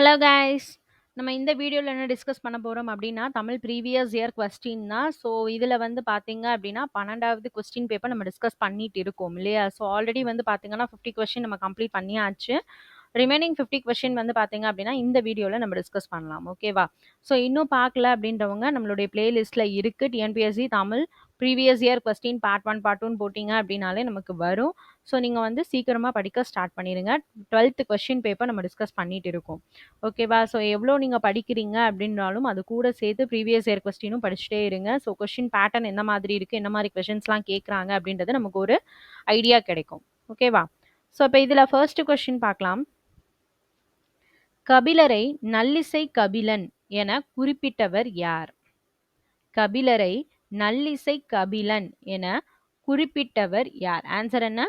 Hello guys. நம்ம இந்த வீடியோல என்ன டிஸ்கஸ் பண்ண போறோம் அப்படின்னா, தமிழ் ப்ரீவியஸ் இயர் கொஸ்டின் தான். ஸோ, இதுல வந்து பார்த்தீங்க அப்படின்னா, 12வது கொஸ்டின் பேப்பர் நம்ம டிஸ்கஸ் பண்ணிட்டு இருக்கோம் இல்லையா? ஸோ, ஆல்ரெடி வந்து பார்த்தீங்கன்னா, 50 கொஸ்டின் நம்ம கம்ப்ளீட் பண்ணியாச்சு. ரிமைனிங் 50 கொஸ்டின் வந்து பார்த்தீங்க அப்படின்னா, இந்த வீடியோல நம்ம டிஸ்கஸ் பண்ணலாம். ஓகேவா? ஸோ, இன்னும் பார்க்கல அப்படின்றவங்க நம்மளுடைய பிளேலிஸ்ட்ல இருக்கு. TNPSC Tamil previous year question part 1, part 2 போட்டிங்க அப்படின்னாலே நமக்கு வரும். ஸோ, நீங்க வந்து சீக்கிரமா படிக்க ஸ்டார்ட் பண்ணிடுங்க. 12th கொஸ்டின் பேப்பர் நம்ம டிஸ்கஸ் பண்ணிட்டு இருக்கோம். ஓகேவா? ஸோ, எவ்வளோ நீங்க படிக்கிறீங்க அப்படின்னாலும், அது கூட சேர்த்து ப்ரீவியஸ் இயர் கொஸ்டினும் படிச்சுட்டே இருங்க. ஸோ, கொஸ்டின் பேட்டர்ன் எந்த மாதிரி இருக்கு, என்ன மாதிரி கொஸ்டின்ஸ்லாம் கேட்குறாங்க அப்படின்றது நமக்கு ஒரு ஐடியா கிடைக்கும். ஓகேவா? ஸோ, இப்போ இதில் ஃபர்ஸ்ட் கொஸ்டின் பார்க்கலாம். கபிலரை நல்லிசை கபிலன் என குறிப்பிட்டவர் யார்? கபிலரை நல்லிசை கபிலன் என குறிப்பிட்டவர் யார்? ஆன்சர் என்ன?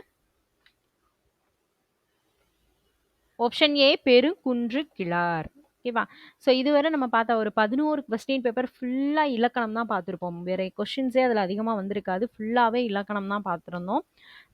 ஆப்ஷன் ஏ பெருங்குன்று கிழார். ஓகேவா? ஸோ இதுவரை நம்ம பார்த்த ஒரு 11 கொஸ்டின் பேப்பர் ஃபுல்லாக இலக்கணம் தான் பார்த்துருப்போம். வேற கொஸ்டின்ஸே அதில் அதிகமாக வந்திருக்காது. ஃபுல்லாகவே இலக்கணம் தான் பார்த்துருந்தோம்.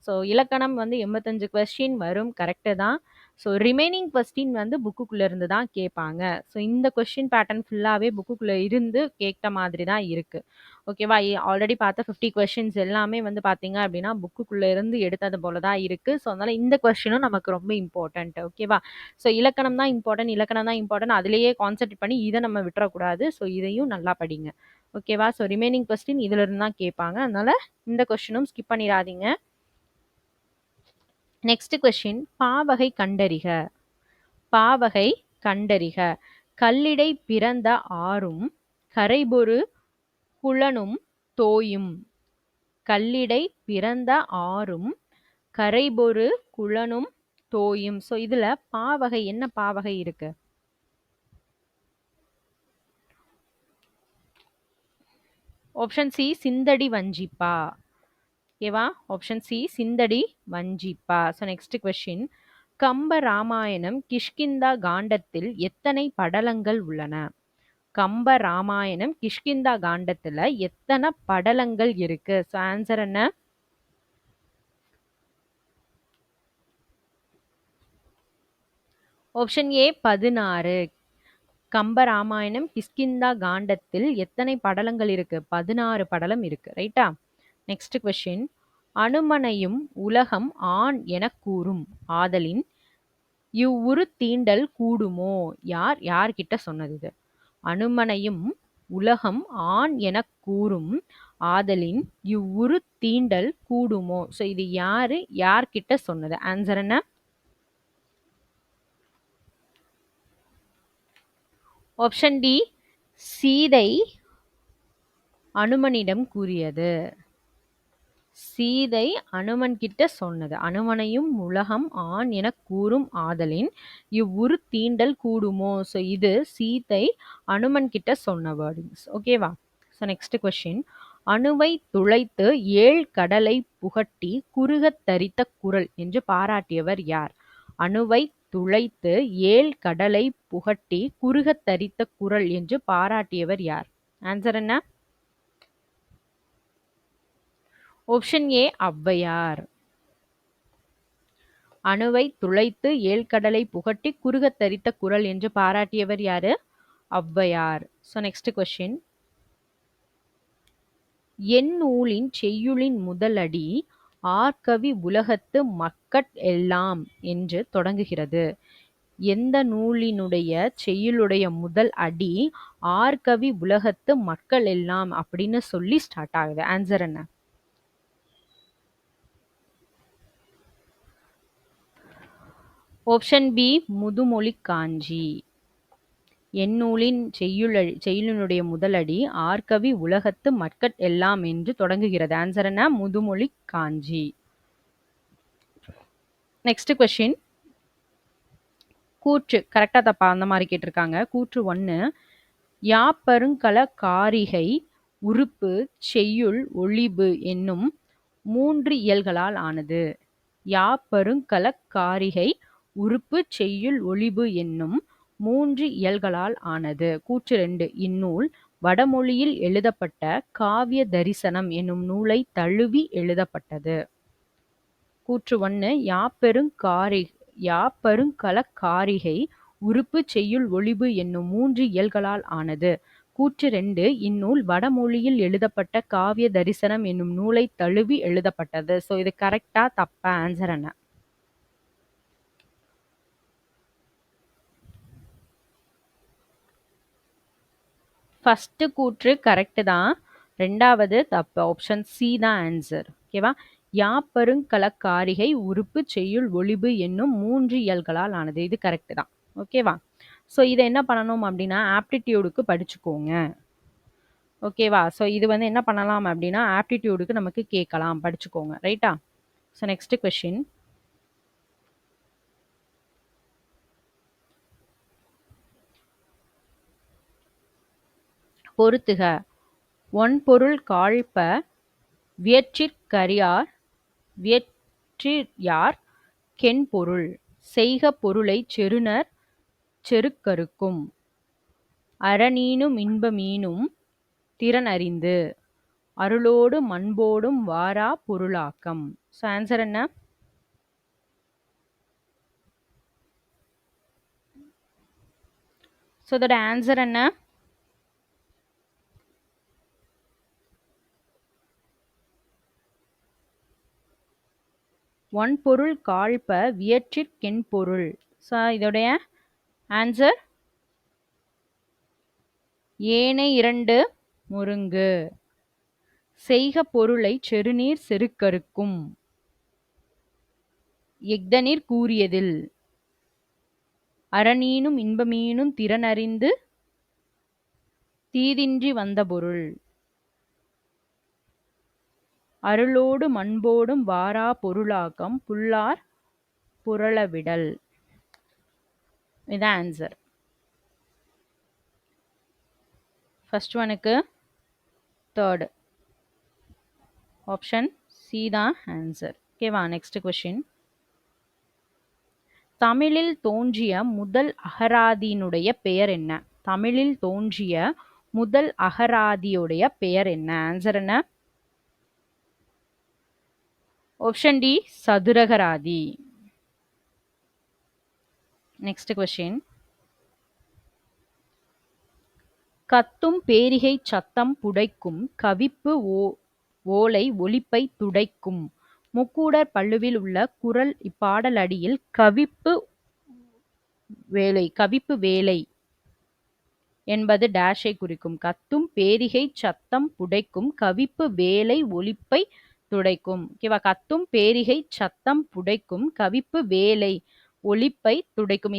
ஸோ இலக்கணம் வந்து 85 கொஸ்டின் வரும், கரெக்டு தான். ஸோ ரிமைனிங் கொஸ்டின் வந்து புக்குக்குள்ளே இருந்து தான் கேட்பாங்க. ஸோ இந்த கொஸ்டின் பேட்டர்ன் ஃபுல்லாகவே புக்குக்குள்ளே இருந்து கேட்ட மாதிரி தான் இருக்குது. ஓகேவா? ஆல்ரெடி பார்த்த 50 கொஸ்டின்ஸ் எல்லாமே வந்து பார்த்தீங்க அப்படின்னா புக்குக்குள்ளே இருந்து எடுத்தது போல தான் இருக்குது. ஸோ அதனால் இந்த கொஸ்டினும் நமக்கு ரொம்ப இம்பார்ட்டன்ட். ஓகேவா? ஸோ இலக்கணம் தான் இம்பார்ட்டன்ட், அதுலேயே கான்சென்ட்ரேட் பண்ணி இதை நம்ம விட்டுறக்கூடாது. ஸோ இதையும் நல்லா படிங்க. ஓகேவா? ஸோ ரிமைனிங் கொஸ்டின் இதில் இருந்து தான் கேட்பாங்க. அதனால் இந்த கொஸ்டினும் ஸ்கிப் பண்ணிடாதீங்க. நெக்ஸ்ட் கொஸ்டின், பாவகை கண்டறிக. பாவகை கண்டறிக. கல்லிடை பிறந்த ஆறும் கரைபொரு குளனும் தோயும். கல்லிடை பிறந்த ஆறும் கரைபொரு குளனும் தோயும். ஸோ இதுல பாவகை என்ன பாவகை இருக்கு? ஆப்ஷன் சி சிந்தடி வஞ்சிப்பா. ஓகேவா? ஆப்ஷன் சி சிந்தடி வஞ்சிப்பா. So next question, Kamba Ramayanam Kishkindha காண்டத்தில் எத்தனை படலங்கள் உள்ளன? கம்ப ராமாயணம் கிஷ்கிந்தா காண்டத்துல எத்தனை படலங்கள் இருக்கு? ஸோ ஆன்சர் என்ன? Option A 16. கம்ப ராமாயணம் கிஷ்கிந்தா காண்டத்தில் எத்தனை படலங்கள் இருக்கு? 16 படலம் இருக்கு. ரைட்டா? நெக்ஸ்ட் கொஸ்டின், அனுமனையும் உலகம் ஆண் என கூறும் ஆதலின் இவ்வுரு தீண்டல் கூடுமோ? யார்கிட்ட சொன்னது இது? அனுமனையும் உலகம் ஆண் என கூறும் ஆதலின் இவ்வுரு தீண்டல் கூடுமோ? ஸோ இது யார்கிட்ட சொன்னது? ஆன்சர் என்ன? ஆப்ஷன் டி சீதை அனுமனிடம் கூறியது. சீதை அனுமன் கிட்ட சொன்னது. அனுமனையும் உலகம் ஆண் என கூறும் ஆதலின் இவ்வுரு தீண்டல் கூடுமோ? ஸோ இது சீதை அனுமன் கிட்ட சொன்ன வேர்டிங்ஸ். ஓகேவா? ஸோ நெக்ஸ்ட் கொஸ்டின், அணுவை துளைத்து 7 கடலை புகட்டி குறுகத் தரித்த குறள் என்று பாராட்டியவர் யார்? அணுவை துளைத்து 7 கடலை புகட்டி குறுகத் தரித்த குறள் என்று பாராட்டியவர் யார்? ஆன்சர் என்ன? Option A Avvaiyar. அணுவை துளைத்து 7 கடலை புகட்டி குறுகத் தரித்த குறள் என்று பாராட்டியவர் யாரு? ஔவையார். ஸோ நெக்ஸ்ட் கொஸ்டின், என் நூலின் செய்யுளின் முதலடி ஆர்கவி உலகத்து மக்கட் எல்லாம் என்று தொடங்குகிறது. எந்த நூலினுடைய செய்யுளுடைய முதல் அடி ஆர்கவி உலகத்து மக்கள் எல்லாம் அப்படின்னு சொல்லி ஸ்டார்ட் ஆகுது? ஆன்சர் என்ன? ஆப்ஷன் பி முதுமொழி காஞ்சி. என் நூலின் செய்யுளினுடைய முதலடி ஆர்கவி உலகத்து மக்கட் எல்லாம் என்று தொடங்குகிறது. ஆன்சர் என்ன? முதுமொழி காஞ்சி. நெக்ஸ்ட் கொஸ்டின், கூற்று கரெக்டா தப்பா அந்த மாதிரி கேட்டிருக்காங்க. கூற்று 1, யாப்பருங்கல காரிகை உறுப்பு செய்யுள் ஒளிபு என்னும் 3 இயல்களால் ஆனது. யாப்பருங்கல காரிகை உறுப்பு செய்யுள் ஒளிபு என்னும் 3 இயல்களால் ஆனது. கூற்று 2, இந்நூல் வடமொழியில் எழுதப்பட்ட காவிய தரிசனம் என்னும் நூலை தழுவி எழுதப்பட்டது. கூற்று 1, யாப்பருங்கல காரிகை உறுப்பு செய்யுள் ஒழிபு என்னும் 3 இயல்களால் ஆனது. கூற்று 2 இந்நூல் வடமொழியில் எழுதப்பட்ட காவிய தரிசனம் என்னும் நூலை தழுவி எழுதப்பட்டது. ஸோ இது கரெக்டா தப்பா? ஆன்சர் என்ன? ஃபர்ஸ்ட் கூற்று கரெக்ட் தான், ரெண்டாவது தப்பு. ஆப்ஷன் சி தான் ஆன்சர். ஓகேவா? யாப்பருங்கலக்காரிகை உறுப்பு செய்யுள் ஒழிபு என்னும் 3 இயல்களால் ஆனது. இது கரெக்ட் தான். ஓகேவா? ஸோ இதை என்ன பண்ணணும் அப்படின்னா ஆப்டிடியூடுக்கு படிச்சுக்கோங்க. ஓகேவா? ஸோ இது வந்து என்ன பண்ணலாம் அப்படின்னா ஆப்டிடியூடுக்கு நமக்கு கேட்கலாம், படிச்சுக்கோங்க. ரைட்டா? So next question. பொறுத்துக. ஒன்பொருள் காழ்ப்ப வியற்றிற்கரியார் வியற்றியார் கென்பொருள் செய்க பொருளைச் செருணர் செருக்கறுக்கும் அரணீனும் இன்பமீனும் திறனறிந்து அருளோடு மண்போடும் வாரா பொருளாக்கம். ஸோ ஆன்சர் என்ன? ஸோ அதோட ஆன்சர் என்ன? ஒன்பொருள் காழ்ப்ப வியற்றிற்கென்பொருள். ஸோ இதோடைய ஆன்சர் ஏனை 2 முருங்கு செய்க பொருளைச் செருநீர் செருக்கறுக்கும் எஃதனிற் கூறியதில் அரணீனும் இன்பமீனும் திறனறிந்து தீதின்றி வந்த பொருள் அருளோடு மண்போடும் வாரா பொருளாக்கம் புல்லார் புரளவிடல். இதான் ஆன்சர். ஃபர்ஸ்ட் ஒனுக்கு தேர்டு ஆப்ஷன் சி தான் ஆன்சர். ஓகேவா? Next question. தமிழில் தோன்றிய முதல் அகராதியினுடைய பெயர் என்ன? தமிழில் தோன்றிய முதல் அகராதியுடைய பெயர் என்ன? ஆன்சர் என்ன? ஆப்ஷன் டி சதுரகராதி. Next question. கத்தும் பேரிகை சத்தம் புடைக்கும் கவிப்பு ஓலை ஒலிப்பை துடைக்கும் முக்கூடர் பள்ளுவில் உள்ள குறள் இப்பாடல் அடியில் கவிப்பு வேலை என்பது டேஷை குறிக்கும். கத்தும் பேரிகை சத்தம் புடைக்கும் கவிப்பு வேலை ஒலிப்பை துடைக்கும். ஓகேவா? கத்தும் பேரிகை சத்தம் புடைக்கும் கவிப்பு வேலை ஒலிப்பை துடைக்கும்.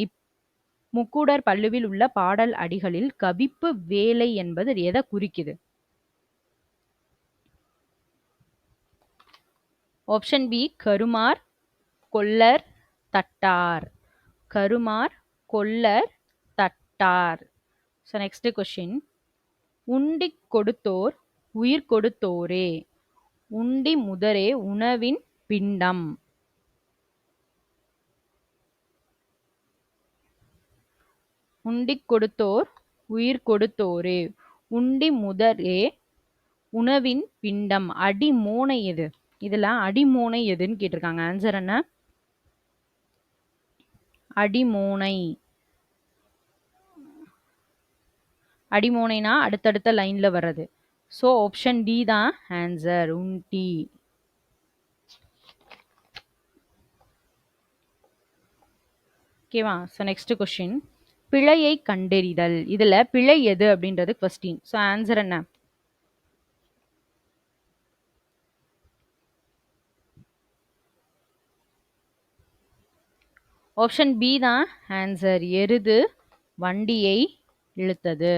முக்கூடர் பள்ளுவில் உள்ள பாடல் அடிகளில் கவிப்பு வேலை என்பது எதை குறிக்குது? ஆப்ஷன் பி கருமார் கொல்லர் தட்டார். கருமார் கொல்லர் தட்டார். So next question. உண்டி கொடுத்தோர் உயிர் கொடுத்தோரே உண்டி முதரே உணவின் பிண்டம். உண்டி கொடுத்தோர் உயிர் கொடுத்தோரே உண்டி முதரே உணவின் பிண்டம். அடிமோனை எது? இதுல அடிமோனை எதுன்னு கேட்டிருக்காங்க. ஆன்சர் என்ன? அடிமோனை. அடிமோனைனா அடுத்தடுத்த லைன்ல வர்றது. ஸோ ஆப்ஷன் டி தான் ஆன்சர், உண்டி. ஓகேவா? So next question. பிழையை கண்டறிதல். இதுல பிழை எது அப்படின்றது கொஸ்டின். ஸோ ஆன்சர் என்ன? ஆப்ஷன் பி தான் ஆன்சர், எருது வண்டியை இழுத்தது.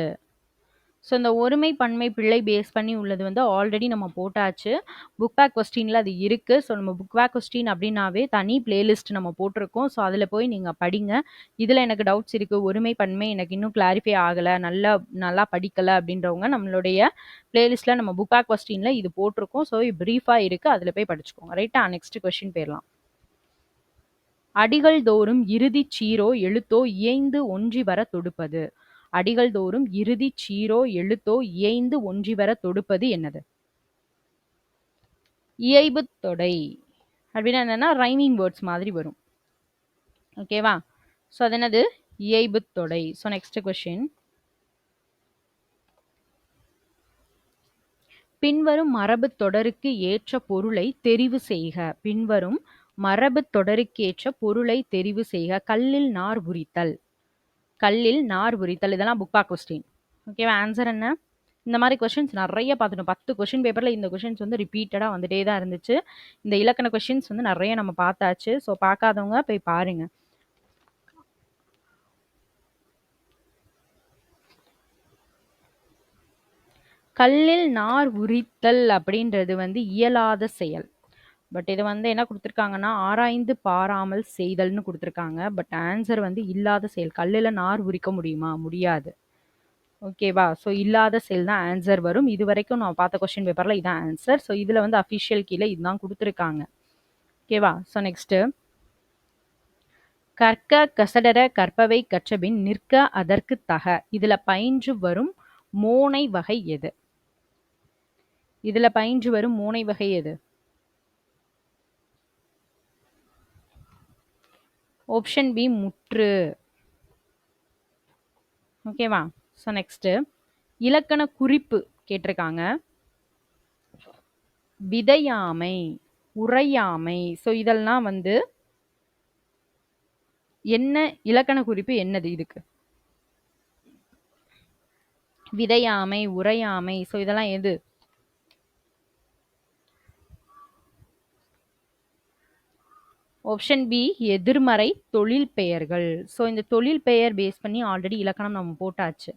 ஸோ இந்த ஒருமை பன்மை பிழை பேஸ் பண்ணி உள்ளது வந்து ஆல்ரெடி நம்ம போட்டாச்சு. புக் பேக் கொஸ்டினில் அது இருக்குது. ஸோ நம்ம புக் பேக் கொஸ்டின் அப்படின்னாவே தனி பிளேலிஸ்ட் நம்ம போட்டிருக்கோம். ஸோ அதில் போய் நீங்கள் படிங்க. இதில் எனக்கு டவுட்ஸ் இருக்குது, ஒருமை பன்மை எனக்கு இன்னும் கிளாரிஃபை ஆகலை, நல்லா படிக்கலை அப்படின்றவங்க நம்மளுடைய பிளேலிஸ்ட்டில் நம்ம புக் பேக் கொஸ்டினில் இது போட்டிருக்கோம். ஸோ ப்ரீஃபாக இருக்குது, அதில் போய் படிச்சுக்கோங்க. ரைட்டா? நெக்ஸ்ட் கொஸ்டின் போயிடலாம். அடிகள் தோறும் இறுதி சீரோ எழுத்தோ இயைந்து ஒன்றி வர தொடுப்பது. அடிகள் தோறும் இறுதி சீரோ எழுத்தோ இயைந்து ஒன்றி வர தொடுப்பது என்னது? இயைபு தொடை அப்படின்னா என்னன்னா ரைமிங் வேர்ட்ஸ் மாதிரி வரும். ஓகேவா? ஸோ அது என்னது? இயைபுத் தொடை. So next question. பின்வரும் மரபுத் தொடருக்கு ஏற்ற பொருளை தெரிவு செய்க. பின்வரும் மரபுத் தொடருக்கேற்ற பொருளை தெரிவு செய்க. கல்லில் நார் உரித்தல். கல்லில் நார் உரித்தல். இதெல்லாம் புக் பேக் கொஸ்டின். ஓகேவா? ஆன்சர் என்ன? இந்த மாதிரி கொஸ்டின்ஸ் நிறைய பார்த்துட்டோம். 10 கொஸ்டின் பேப்பரில் இந்த கொஸ்டின்ஸ் வந்து ரிப்பீட்டடாக வந்துட்டே தான் இருந்துச்சு. இந்த இலக்கண கொஸ்டின்ஸ் வந்து நிறைய நம்ம பார்த்தாச்சு. ஸோ பார்க்காதவங்க போய் பாருங்க. கல்லில் நார் உரித்தல் அப்படின்றது வந்து இயலாத செயல். பட் இது வந்து என்ன கொடுத்துருக்காங்கன்னா ஆராய்ந்து பாராமல் செய்தல்னு கொடுத்துருக்காங்க. பட் ஆன்சர் வந்து இல்லாத செயல். கல்லில் நார் உரிக்க முடியுமா? முடியாது. ஓகேவா? ஸோ இல்லாத செயல் தான் ஆன்சர் வரும். இது வரைக்கும் நான் பார்த்த கொஸ்டின் பேப்பரில் இதான் ஆன்சர். ஸோ இதில் வந்து அஃபிஷியல் கீழே இதுதான் கொடுத்துருக்காங்க. ஓகேவா? ஸோ நெக்ஸ்ட்டு, கற்க கசடர கற்பவை கற்றபின் நிற்க அதற்கு தக. இதில் பயின்று வரும் மோனை வகை எது? இதில் பயின்று வரும் மோனை வகை எது? ஆப்ஷன் பி முற்று. ஓகேவா? ஸோ நெக்ஸ்ட்டு, இலக்கண குறிப்பு கேட்டிருக்காங்க. விதையாமை, உரையாமை. ஸோ இதெல்லாம் வந்து என்ன இலக்கண குறிப்பு என்னது இதுக்கு? விதையாமை, உரையாமை. ஸோ இதெல்லாம் எது? ஆப்ஷன் பி எதிர்மறை தொழில் பெயர்கள். ஸோ இந்த தொழில் பெயர் பேஸ் பண்ணி ஆல்ரெடி இலக்கணம் நம்ம போட்டாச்சு.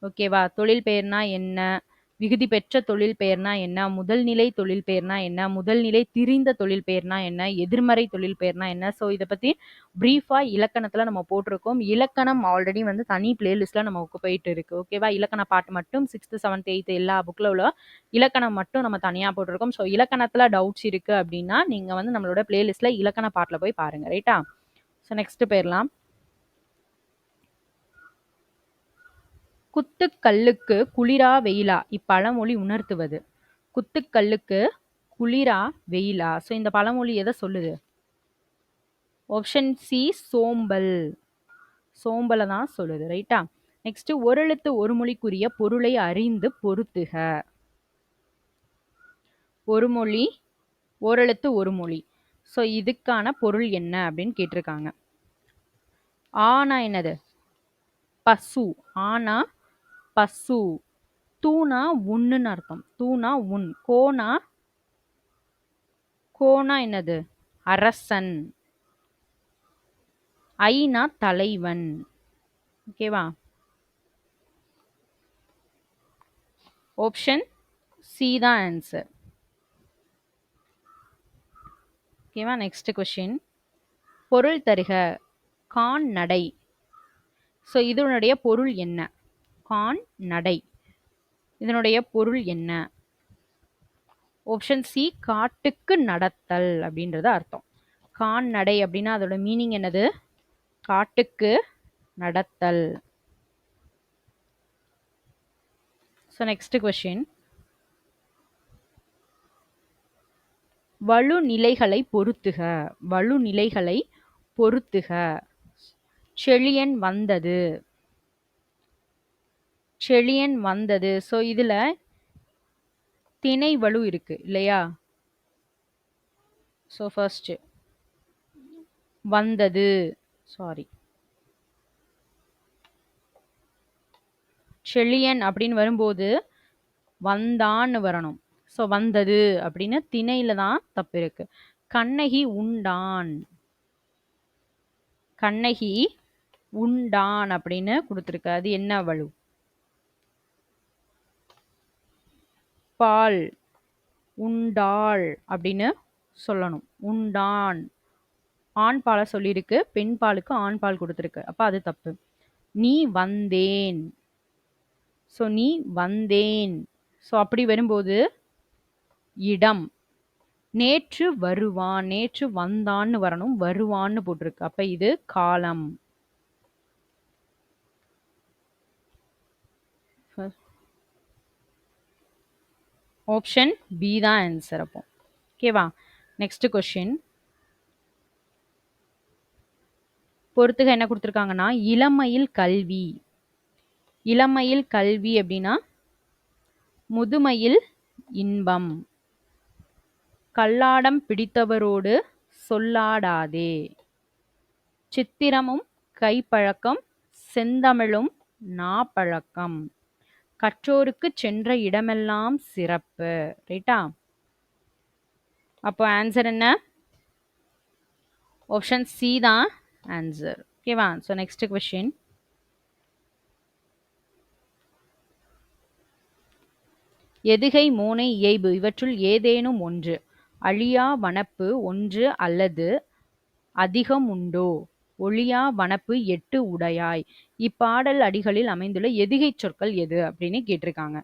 ஓகேவா? தொழில் பெயர்னா என்ன? விகுதி பெற்ற தொழில் பெயர்னா என்ன? முதல் நிலை தொழில் பெயர்னா என்ன? முதல் நிலை திரிந்த தொழில் பெயர்னா என்ன? எதிர்மறை தொழில் பெயர்னா என்ன? ஸோ இதை பற்றி ப்ரீஃபாக இலக்கணத்தில் நம்ம போட்டிருக்கோம். இலக்கணம் ஆல்ரெடி வந்து தனி பிளேலிஸ்ட்டில் நமக்கு போயிட்டு இருக்கு. ஓகேவா? இலக்கண பாட்டு மட்டும் 6th 7th 8th எல்லா புக்கில் உள்ள இலக்கணம் மட்டும் நம்ம தனியாக போட்டிருக்கோம். ஸோ இலக்கணத்தில் டவுட்ஸ் இருக்குது அப்படின்னா நீங்கள் வந்து நம்மளோட பிளேலிஸ்ட்டில் இலக்கண பாட்டில் போய் பாருங்கள். ரைட்டா? ஸோ நெக்ஸ்ட் போயிடலாம். குத்துக்கல்லுக்கு குளிரா வெயிலா? இப்பழமொழி உணர்த்துவது. குத்துக்கல்லுக்கு குளிரா வெயிலா? ஸோ இந்த பழமொழி எதை சொல்லுது? ஆப்ஷன் சி சோம்பல். சோம்பலை தான் சொல்லுது. ரைட்டா? நெக்ஸ்ட், ஒரெழுத்து ஒரு மொழிக்குரிய பொருளை அறிந்து பொருத்துக. ஒரு மொழி, ஓரெழுத்து ஒரு மொழி. ஸோ இதுக்கான பொருள் என்ன அப்படின்னு கேட்டிருக்காங்க. ஆனா என்னது? பசு. ஆனா பசு. தூணா உண்ணுன்னு அர்த்தம். தூணா உண். கோனா, கோனா என்னது? அரசன். ஐனா தலைவன். ஓகேவா? ஆப்ஷன் சி தான் ஆன்சர். ஓகேவா? Next question. பொருள் தருக. கான் நடை. ஸோ இதனுடைய பொருள் என்ன? கான் நடை. இதனுடைய பொருள் என்ன? ஆப்ஷன் சி காட்டுக்கு நடத்தல் அப்படின்றது அர்த்தம். கான் நடை அப்படின்னா அதோட மீனிங் என்னது? காட்டுக்கு நடத்தல். So next question. வலுநிலைகளை பொருத்துக. வலுநிலைகளை பொருத்துக. செழியன் வந்தது. செழியன் வந்தது. ஸோ இதுல திணை வலு இருக்கு இல்லையா? ஸோ ஃபர்ஸ்ட் வந்தது, சாரி, செழியன் அப்படின்னு வரும்போது வந்தான்னு வரணும். ஸோ வந்தது அப்படின்னு திணையில தான் தப்பு இருக்கு. கண்ணகி உண்டான். கண்ணகி உண்டான் அப்படின்னு கொடுத்துருக்கு. அது என்ன வலு? பால். உண்டாள் அப்படின்னு சொல்லணும். உண்டான். ஆண் பாலை சொல்லியிருக்கு, பெண் பாலுக்கு ஆண் பால் கொடுத்துருக்கு. அப்ப அது தப்பு. நீ வந்தேன். ஸோ நீ வந்தேன். ஸோ அப்படி வரும்போது இடம். நேற்று வருவான். நேற்று வந்தான்னு வரணும், வருவான்னு போட்டிருக்கு. அப்ப இது காலம். ஆப்ஷன் பி தான் ஆன்சர் அப்போ. ஓகேவா? Next question. பொறுத்துக என்ன கொடுத்துருக்காங்கன்னா இளமையில் கல்வி. இளமையில் கல்வி அப்படின்னா முதுமையில் இன்பம். கல்லாடம் பிடித்தவரோடு சொல்லாடாதே. சித்திரமும் கைப்பழக்கம், செந்தமிழும் நாப்பழக்கம். கற்றோருக்கு சென்ற இடமெல்லாம் சிறப்பு. ரைட்டா? அப்போ ஆன்சர் என்ன? ஆப்ஷன் சி தான் ஆன்சர். ஓகேவா? So next question. எதுகை மோனை இயைபு இவற்றுள் ஏதேனும் ஒன்று அழியா வனப்பு ஒன்று அல்லது அதிகம் உண்டோ? ஒழியா வனப்பு 8 உடையாய். இப்பாடல் அடிகளில் அமைந்துள்ள எதுகை சொற்கள் எது அப்படின்னு கேட்டிருக்காங்க.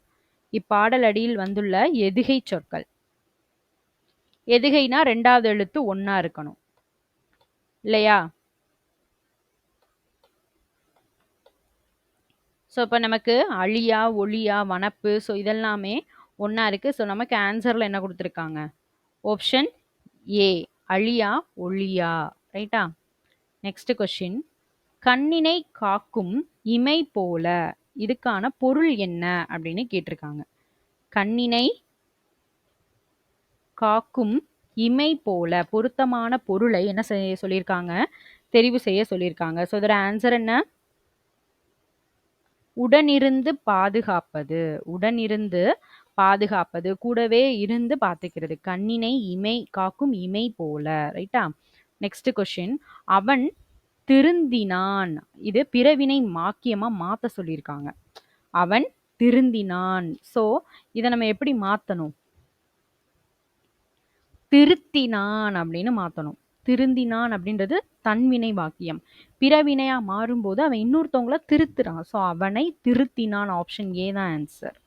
இப்பாடல் அடியில் வந்துள்ள எதுகை சொற்கள். எதுகைனா 2வது எழுத்து ஒன்னா இருக்கணும் இல்லையா? ஸோ இப்போ நமக்கு அழியா, ஒளியா, வனப்பு, ஸோ இதெல்லாமே ஒன்றா இருக்குது. ஸோ நமக்கு ஆன்சரில் என்ன கொடுத்துருக்காங்க? ஆப்ஷன் ஏ, அழியா ஒளியா. ரைட்டா? Next question. கண்ணினை காக்கும் இமை போல இதுக்கான பொருள் என்ன அப்படின்னு கேட்டிருக்காங்க. கண்ணினை காக்கும் இமை போல பொருத்தமான பொருளை என்ன செய்ய சொல்லியிருக்காங்க? தெரிவு செய்ய சொல்லியிருக்காங்க. ஸோ இதோட ஆன்சர் என்ன? உடனிருந்து பாதுகாப்பது. உடனிருந்து பாதுகாப்பது, கூடவே இருந்து பார்த்துக்கிறது. கண்ணினை இமை காக்கும் இமை போல. ரைட்டா? Next question. அவன் திருந்தினான். இது பிறவினை வாக்கியமா மாத்த சொல்லியிருக்காங்க. அவன் திருந்தினான். ஸோ இதை நம்ம எப்படி மாத்தணும்? திருத்தினான் அப்படின்னு மாத்தணும். திருந்தினான் அப்படின்றது தன்வினை வாக்கியம். பிறவினையா மாறும்போது அவன் இன்னொருத்தவங்கள திருத்துறான். ஸோ அவனை திருத்தினான். ஆப்ஷன் ஏ தான் ஆன்சர்.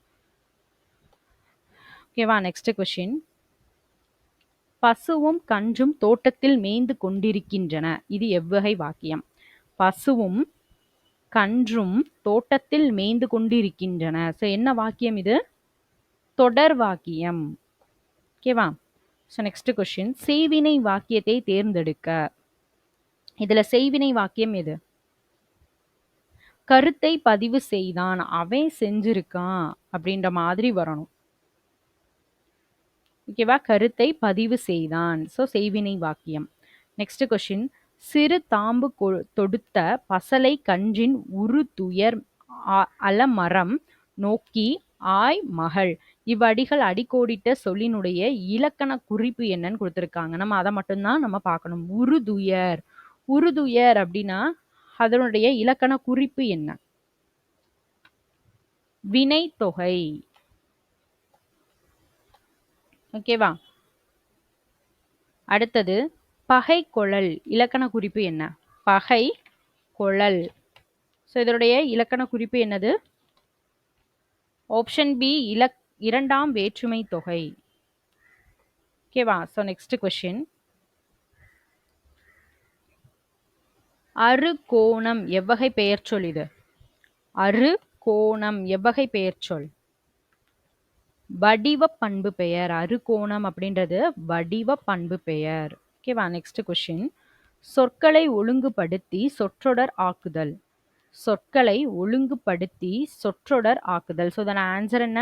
ஓகேவா? Next question. பசுவும் கன்றும் தோட்டத்தில் மேய்ந்து கொண்டிருக்கின்றன. இது எவ்வகை வாக்கியம்? பசுவும் கன்றும் தோட்டத்தில் மேய்ந்து கொண்டிருக்கின்றன. ஸோ என்ன வாக்கியம் இது? தொடர் வாக்கியம். ஓகேவா? So next question. செய்வினை வாக்கியத்தை தேர்ந்தெடுக்க. இதுல செய்வினை வாக்கியம் எது? கருத்தை பதிவு செய்தான், அவன் செஞ்சிருக்கான் அப்படின்ற மாதிரி வரணும். ஓகேவா? கருத்தை பதிவு செய்தான். ஸோ செய்வினை வாக்கியம். Next question. சிறு தாம்பு தொடுத்த பசலை கன்றின் உரு துயர் அலமரம் நோக்கி ஆய் மகள். இவ்வடிகள் அடிக்கோடிட்ட சொல்லினுடைய இலக்கண குறிப்பு என்னன்னு கொடுத்துருக்காங்க. நம்ம அதை மட்டும்தான் நம்ம பார்க்கணும். உருதுயர். உருதுயர் அப்படின்னா அதனுடைய இலக்கண குறிப்பு என்ன? வினை தொகை. ஓகேவா? அடுத்தது பகை கொழல். இலக்கண குறிப்பு என்ன? பகை கொழல். ஸோ இதனுடைய இலக்கண குறிப்பு என்னது? ஆப்ஷன் பி, இரண்டாம் வேற்றுமை தொகை. ஓகேவா? So next question. அறுகோணம் எவ்வகை பெயர் சொல் இது? அறுகோணம் எவ்வகை பெயர் சொல்? வடிவ பண்பு பெயர். அறுகோணம் அப்படின்றது வடிவ பண்பு பெயர். ஓகேவா? Next question. சொற்களை ஒழுங்குபடுத்தி சொற்றொடர் ஆக்குதல். சொற்களை ஒழுங்குபடுத்தி சொற்றொடர் ஆக்குதல். ஸோ இதன் ஆன்சர் என்ன?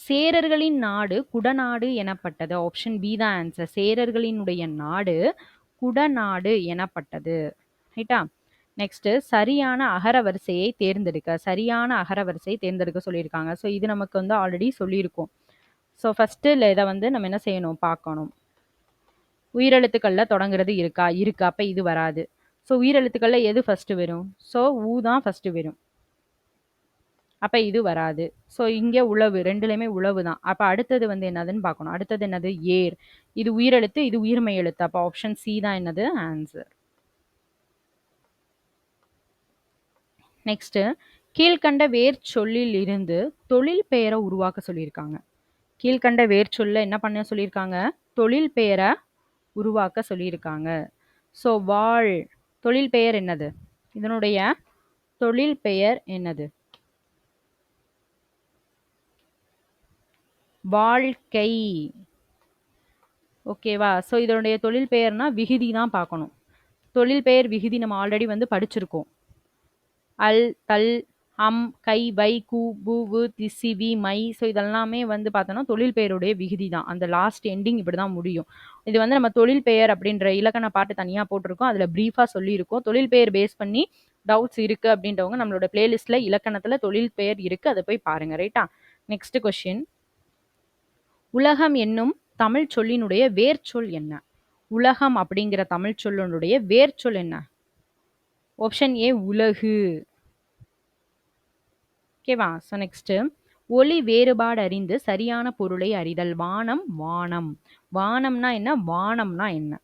சேரர்களின் நாடு குடநாடு எனப்பட்டது. ஆப்ஷன் பி தான் ஆன்சர். சேரர்களினுடைய நாடு குடநாடு எனப்பட்டது. ரைட்டா? நெக்ஸ்ட் சரியான அகரவரிசையை தேர்ந்தெடுக்க. சரியான அகரவரிசையை தேர்ந்தெடுக்க சொல்லியிருக்காங்க. ஸோ இது நமக்கு வந்து ஆல்ரெடி சொல்லியிருக்கோம். ஸோ ஃபர்ஸ்ட் இதை வந்து நம்ம என்ன செய்யணும்? பார்க்கணும். உயிரெழுத்துக்கள்ல தொடங்குறது இருக்கா? இருக்கு. அப்ப இது வராது. ஸோ உயிரெழுத்துக்கள்ல எது ஃபர்ஸ்ட் வரும்? ஸோ ஊ தான் ஃபர்ஸ்ட் வரும். அப்ப இது வராது. ஸோ இங்க உழவு, ரெண்டுலையுமே உழவு தான். அப்ப அடுத்தது வந்து என்னதுன்னு பார்க்கணும். அடுத்தது என்னது? ஏர். இது உயிரெழுத்து, இது உயிர்மை எழுத்து. அப்ப ஆப்ஷன் சி தான் என்னது? ஆன்சர். நெக்ஸ்ட். கீழ்கண்ட வேர் சொல்லில் இருந்து தொழில் பெயரை உருவாக்க சொல்லியிருக்காங்க. கீழ்கண்ட வேர் சொல்ல என்ன பண்ண சொல்லியிருக்காங்க? தொழில் பெயரை உருவாக்க சொல்லியிருக்காங்க. ஸோ வாழ் தொழில் பெயர் என்னது? இதனுடைய தொழில் பெயர் என்னது? வாழ்க்கை. ஓகேவா? ஸோ இதனுடைய தொழில் பெயர்னா விகுதி தான் பார்க்கணும். தொழில் பெயர் விகுதி நம்ம ஆல்ரெடி வந்து படிச்சிருக்கோம். அல், தல், அம், கை, வை, கு, பு, வு, திசி, வி, மை. ஸோ இதெல்லாமே வந்து பார்த்தோன்னா தொழில் பெயருடைய விகுதி தான். அந்த லாஸ்ட் எண்டிங் இப்படி தான் முடியும். இது வந்து நம்ம தொழில் பெயர் அப்படின்ற இலக்கண பாட்டு தனியாக போட்டிருக்கோம். அதில் ப்ரீஃபாக சொல்லியிருக்கோம். தொழில் பெயர் பேஸ் பண்ணி டவுட்ஸ் இருக்குது அப்படின்றவங்க நம்மளோட பிளேலிஸ்ட்டில் இலக்கணத்தில் தொழில் பெயர் இருக்குது, அதை போய் பாருங்கள். ரைட்டா? Next question. உலகம் என்னும் தமிழ் சொல்லினுடைய வேர்ச்சொல் என்ன? உலகம் அப்படிங்கிற தமிழ் சொல்லினுடைய வேர்ச்சொல் என்ன? ஆப்ஷன் ஏ உலகு. ஓகேவா? So next. ஒலி வேறுபாடு அறிந்து சரியான பொருளை அறிதல். வானம், வானம். வானம்னா என்ன? வானம்னா என்ன?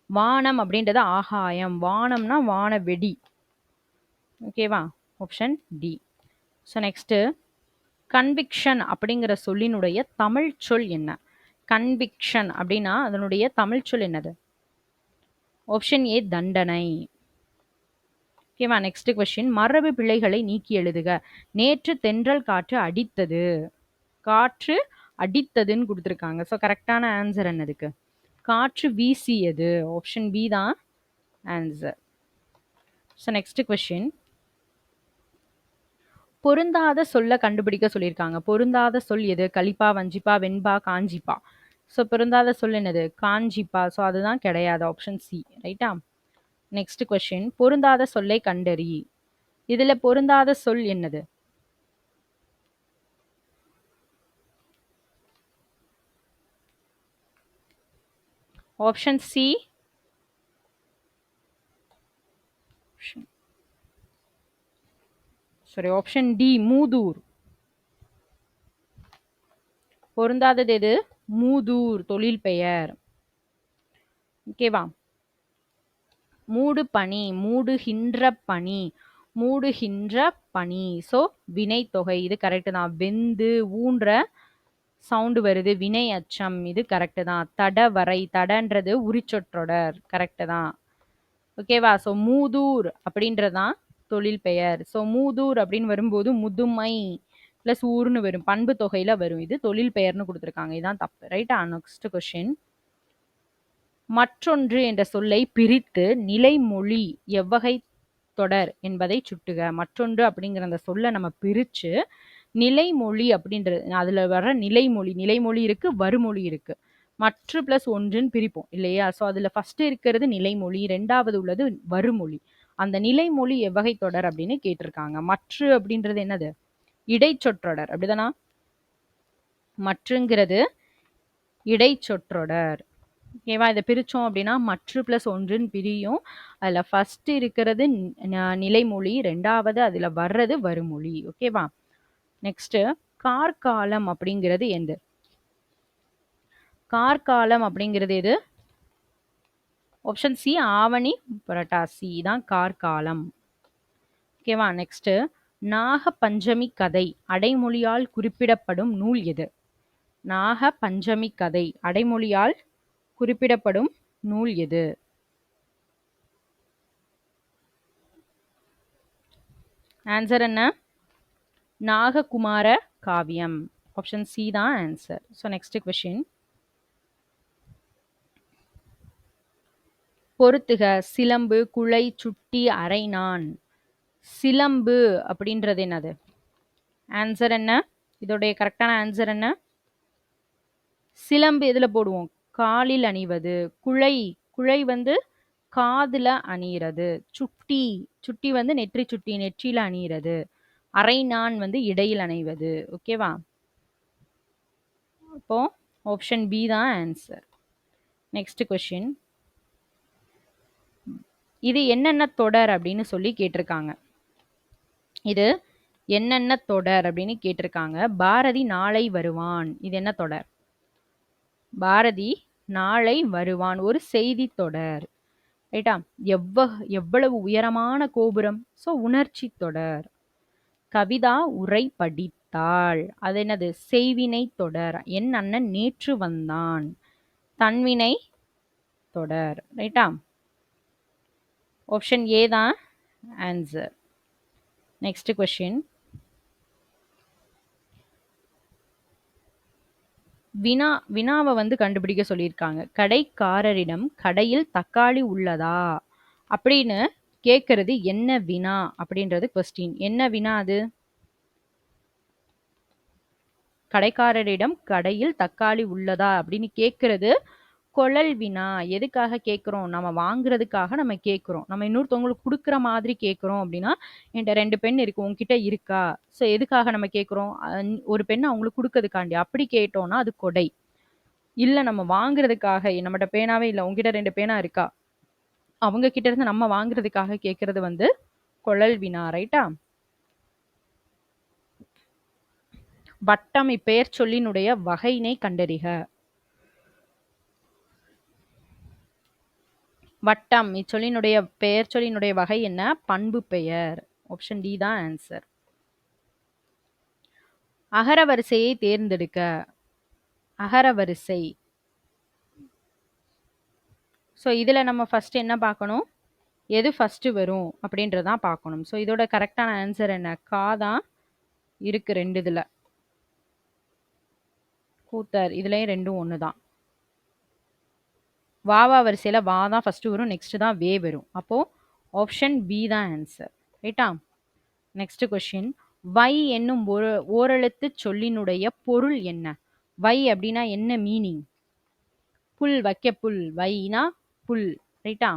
வானம் அப்படின்றது ஆகாயம். வானம்னா வானவெடி. ஓகேவா? Option D. So next. கன்விக்ஷன் அப்படிங்கிற சொல்லினுடைய தமிழ் சொல் என்ன? கன்விக்ஷன் அப்படின்னா அதனுடைய தமிழ் சொல் என்னது? ஆப்ஷன் ஏ தண்டனை. ஓகேவா? Next question. மரபு பிழைகளை நீக்கி எழுதுக. நேற்று தென்றல் காற்று அடித்தது. காற்று அடித்ததுன்னு கொடுத்துருக்காங்க. ஸோ கரெக்டான ஆன்சர் என்னதுக்கு? காற்று வீசியது. ஆப்ஷன் பி தான் ஆன்சர். So next question. பொருந்தாத சொல்ல கண்டுபிடிக்க சொல்லியிருக்காங்க. பொருந்தாத சொல் எது? கலிப்பா, வஞ்சிப்பா, வெண்பா, காஞ்சிப்பா. ஸோ பொருந்தாத சொல் என்னது? காஞ்சிப்பா. ஸோ அதுதான் கிடையாது. Option C. ரைட்டா? Next question. பொருந்தாத சொல்லை கண்டறி. இதுல பொருந்தாத சொல் என்னது? Option C. Sorry, option D மூதூர். பொருந்தாதது எது? மூதூர் தொழில் பெயர். ஓகேவா? மூடு பனி, மூடுகின்ற பனி, மூடுகின்ற பனி. ஸோ வினை தொகை. இது கரெக்டு தான். வெந்து ஊன்ற சவுண்டு வருது. வினை அச்சம். இது கரெக்டு தான். தட வரை. தடன்றது உரிச்சொற்றொடர். கரெக்டு தான். ஓகேவா? ஸோ மூதூர் அப்படின்றதான் தொழில் பெயர். ஸோ மூதூர் அப்படின்னு வரும்போது முதுமை பிளஸ் ஊர்னு வரும். பண்பு தொகையில வரும். இது தொழில் பெயர்னு கொடுத்துருக்காங்க. இதுதான் தப்பு. ரைட்டா? Next question. மற்றொன்று என்ற சொல்லை பிரித்து நிலைமொழி எவ்வகை தொடர் என்பதை சுட்டுக. மற்றொன்று அப்படிங்கிற அந்த சொல்லை நம்ம பிரிச்சு நிலைமொழி அப்படின்றது, அதுல வர்ற நிலைமொழி. நிலைமொழி இருக்கு, வருமொழி இருக்கு. மற்ற பிளஸ் ஒன்றுன்னு பிரிப்போம் இல்லையா? ஸோ அதுல ஃபர்ஸ்ட் இருக்கிறது நிலைமொழி, ரெண்டாவது உள்ளது வருமொழி. அந்த நிலைமொழி எவ்வகை தொடர் அப்படின்னு கேட்டிருக்காங்க. மற்ற அப்படின்றது என்னது? இடைச்சொற்றொடர். அப்படிதானா? மற்றுங்கிறது இடைச்சொற்றொடர். ஓகேவா? இதை பிரிச்சோம் அப்படின்னா மற்ற பிளஸ் ஒன்றுன்னு பிரியும். அதுல ஃபர்ஸ்ட் இருக்கிறது நிலைமொழி, ரெண்டாவது அதுல வர்றது வருமொழி. ஓகேவா? நெக்ஸ்ட். கார்காலம் அப்படிங்கிறது எது? கார்காலம் அப்படிங்கிறது எது? ஆப்ஷன் சி ஆவணி புரட்டாசி தான் கார்காலம். ஓகேவா? நெக்ஸ்ட். நாக பஞ்சமி கதை அடைமொழியால் குறிப்பிடப்படும் நூல் எது? நாக பஞ்சமி கதை அடைமொழியால் குறிப்பிடப்படும் நூல் எது? ஆன்சர் என்ன? நாககுமார காவியம். ஆப்ஷன் சி தான் ஆன்சர். So next question. பொறுத்துக. சிலம்பு, குழை, சுட்டி, அரைநான். சிலம்பு அப்படின்றது என்னது? ஆன்சர் என்ன? இதோடைய கரெக்டான ஆன்சர் என்ன? சிலம்பு எதுல போடுவோம்? காலில் அணிவது. குழை, குழை வந்து காதுல அணியிறது. சுட்டி, சுட்டி வந்து நெற்றி சுட்டி, நெற்றியில அணியிறது. அரைநான் வந்து இடையில் அணிவது. ஓகேவா? அப்போ ஆப்ஷன் பி தான் ஆன்சர். Next question. இது என்னென்ன தொடர் அப்படின்னு சொல்லி கேட்டிருக்காங்க. இது என்னென்ன தொடர் அப்படின்னு கேட்டிருக்காங்க. பாரதி நாளை வருவான். இது என்ன தொடர்? பாரதி நாளை வருவான் ஒரு செய்தி தொடர். ரைட்டா? எவ்வளவு உயரமான கோபுரம். ஸோ உணர்ச்சி தொடர். கவிதா உரை படித்தாள். அது என்னது? செய்வினை தொடர். என் அண்ணன் நேற்று வந்தான். தன்வினை தொடர். ரைட்டா? ஆப்ஷன் ஏ தான் ஆன்சர். Next question. வினாவை வந்து கண்டுபிடிக்க சொல்லியிருக்காங்க. கடைக்காரரிடம் கடையில் தக்காளி உள்ளதா அப்படின்னு கேட்கறது என்ன வினா அப்படின்றது கொஸ்டின். என்ன வினா அது? கடைக்காரரிடம் கடையில் தக்காளி உள்ளதா அப்படின்னு கேட்கறது கொழல் வினா. எதுக்காக கேட்குறோம்? நம்ம வாங்குறதுக்காக நம்ம கேட்குறோம். நம்ம இன்னொருத்தவங்களுக்கு கொடுக்குற மாதிரி கேட்குறோம் அப்படின்னா, என்கிட்ட 2 பென் இருக்கு, உங்ககிட்ட இருக்கா? ஸோ எதுக்காக நம்ம கேட்குறோம்? ஒரு பெண் அவங்களுக்கு கொடுக்கறதுக்காண்டி. அப்படி கேட்டோம்னா அது கொடை. இல்ல நம்ம வாங்குறதுக்காக, நம்மகிட்ட பேனாவே இல்ல, உங்ககிட்ட 2 பேனா இருக்கா? அவங்க கிட்ட இருந்து நம்ம வாங்குறதுக்காக கேட்கறது வந்து கொழல் வினா. ரைட்டா? வட்டம் இப்பெயர் சொல்லினுடைய வகையினை கண்டறிக. வட்டம் இச்சொல்லினுடைய பெயர் சொல்லினுடைய வகை என்ன? பண்பு பெயர். ஆப்ஷன் டி தான் ஆன்சர். அகரவரிசையை தேர்ந்தெடுக்க. அகரவரிசை. ஸோ இதுல நம்ம ஃபர்ஸ்ட் என்ன பார்க்கணும்? எது ஃபர்ஸ்ட் வரும் அப்படின்றதான் பார்க்கணும். ஸோ இதோட கரெக்டான ஆன்சர் என்ன? கா தான் இருக்கு 2 இதுல. கூத்தர் இதுலயும் 2ம் ஒன்று தான். வாவா வரிசையில வா தான் ஃபர்ஸ்ட் வரும், நெக்ஸ்ட் தான் வே வரும். அப்போ ஆப்ஷன் பி தான் ஆன்சர். ரைட்டா? Next question. வை என்னும் ஓரெழுத்து சொல்லினுடைய பொருள் என்ன? வை அப்படின்னா என்ன மீனிங்? புல், வைக்க புல். வைனா புல். ரைட்டா?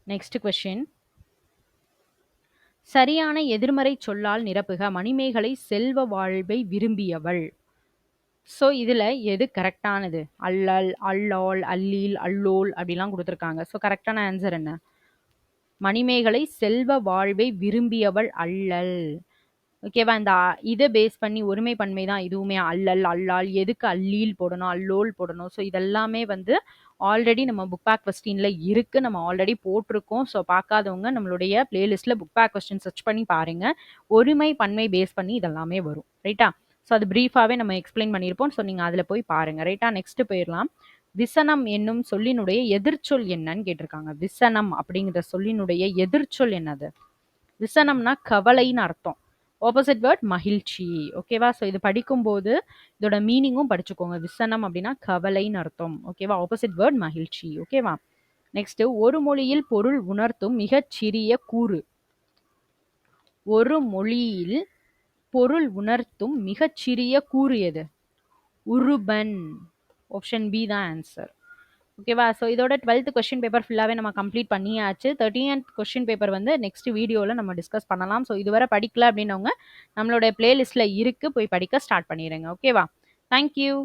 Next question. சரியான எதிர்மறை சொல்லால் நிரப்புக. மணிமேகலை செல்வ வாழ்வை விரும்பியவள். ஸோ இதுல எது கரெக்டானது? அல்லல், அல்லாள், அல்லீல், அல்லோல் அப்படிலாம் கொடுத்துருக்காங்க. ஸோ கரெக்டான ஆன்சர் என்ன? மணிமேகலை செல்வ வாழ்வை விரும்பியவள் அல்லல். ஓகேவா? இந்த இதை பேஸ் பண்ணி ஒருமை பன்மை தான் இதுவுமே. அல்லல், அல்லால், எதுக்கு அல்லீல் போடணும், அல்லோல் போடணும். ஸோ இதெல்லாமே வந்து ஆல்ரெடி நம்ம புக் பேக் கொஸ்டின்ல இருக்கு, நம்ம ஆல்ரெடி போட்டிருக்கோம். ஸோ பார்க்காதவங்க நம்மளுடைய பிளேலிஸ்ட்ல புக் பேக் கொஸ்டின் சர்ச் பண்ணி பாருங்க. ஒருமை பன்மை பேஸ் பண்ணி இதெல்லாமே வரும். ரைட்டா? ஸோ அது பிரீஃபாவே நம்ம எக்ஸ்பிளைன் பண்ணியிருப்போம். ஸோ நீங்க அதுல போய் பாருங்க. ரைட்டா? நெக்ஸ்ட் போயிடலாம். விசனம் என்னும் சொல்லினுடைய எதிர்ச்சொல் என்னன்னு கேட்டிருக்காங்க. விசனம் அப்படிங்கிற சொல்லினுடைய எதிர்ச்சொல் என்னது? விசனம்னா கவலைன்னு அர்த்தம். ஆப்போசிட் வேர்ட் மகிழ்ச்சி. ஓகேவா? ஸோ இது படிக்கும்போது இதோட மீனிங்கும் படிச்சுக்கோங்க. விசனம் அப்படின்னா கவலைன்னு அர்த்தம். ஓகேவா? ஆப்போசிட் வேர்ட் மகிழ்ச்சி. ஓகேவா? நெக்ஸ்ட், ஒரு மொழியில் பொருள் உணர்த்தும் மிகச்சிறிய கூறு. ஒரு மொழியில் பொருள் உணர்த்தும் மிகச்சிறிய கூறு எது? உருபன். ஆப்ஷன் பி தான் ஆன்சர். ஓகேவா? ஸோ இதோட 12th கொஸ்டின் பேப்பர் ஃபுல்லாகவே நம்ம கம்ப்ளீட் பண்ணியாச்சு. 13th கொஸ்டின் பேப்பர் வந்து நெக்ஸ்ட் வீடியோவில் நம்ம டிஸ்கஸ் பண்ணலாம். ஸோ இதுவரை படிக்கல அப்படின்னவங்க நம்மளோட பிளேலிஸ்ட்டில் இருக்குது, போய் படிக்க ஸ்டார்ட் பண்ணிடுங்க. ஓகேவா? தேங்க்யூ.